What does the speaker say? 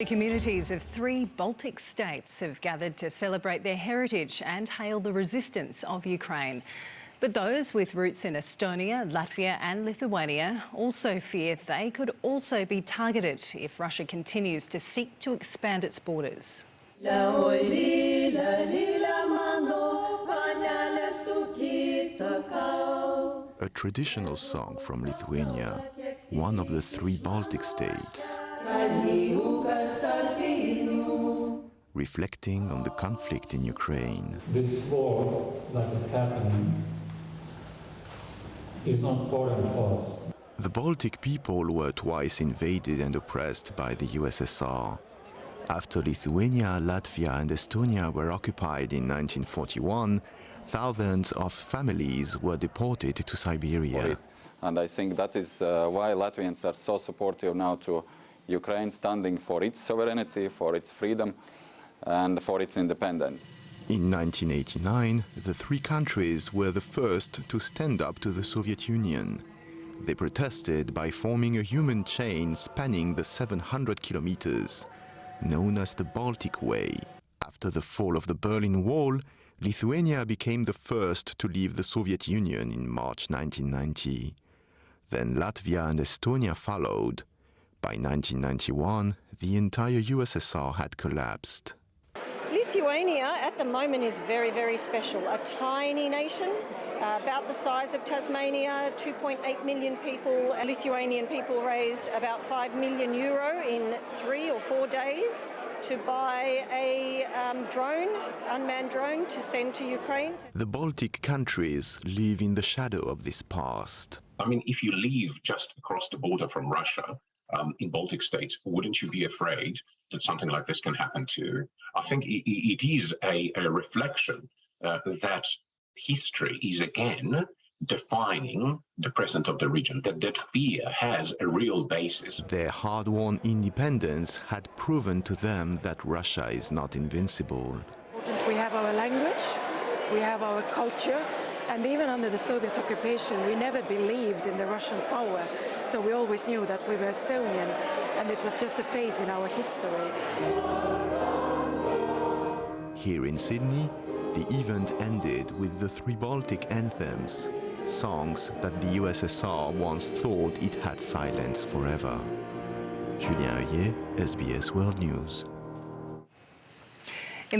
The communities of 3 Baltic states have gathered to celebrate their heritage and hail the resistance of Ukraine. But those with roots in Estonia, Latvia and Lithuania also fear they could also be targeted if Russia continues to seek to expand its borders. A traditional song from Lithuania, one of the 3 Baltic states, reflecting on the conflict in Ukraine. This war that is happening is not foreign for us. The Baltic people were twice invaded and oppressed by the USSR. After Lithuania, Latvia and Estonia were occupied in 1941, thousands of families were deported to Siberia. And I think that is why Latvians are so supportive now to Ukraine, standing for its sovereignty, for its freedom and for its independence. In 1989, the 3 countries were the first to stand up to the Soviet Union. They protested by forming a human chain spanning the 700 kilometers, known as the Baltic Way. After the fall of the Berlin Wall, Lithuania became the first to leave the Soviet Union in March 1990. Then Latvia and Estonia followed. By 1991, the entire USSR had collapsed. Lithuania at the moment is very, very special. A tiny nation, about the size of Tasmania, 2.8 million people. Lithuanian people raised about €5 million in 3 or 4 days to buy a unmanned drone to send to Ukraine. The Baltic countries live in the shadow of this past. I mean, if you live just across the border from Russia, in Baltic states, wouldn't you be afraid that something like this can happen to you? I think it is a reflection that history is again defining the present of the region, that fear has a real basis. Their hard-won independence had proven to them that Russia is not invincible. We have our language, we have our culture, and even under the Soviet occupation, we never believed in the Russian power. So we always knew that we were Estonian, and it was just a phase in our history. Here in Sydney, the event ended with the 3 Baltic anthems, songs that the USSR once thought it had silenced forever. Julien Ayer, SBS World News.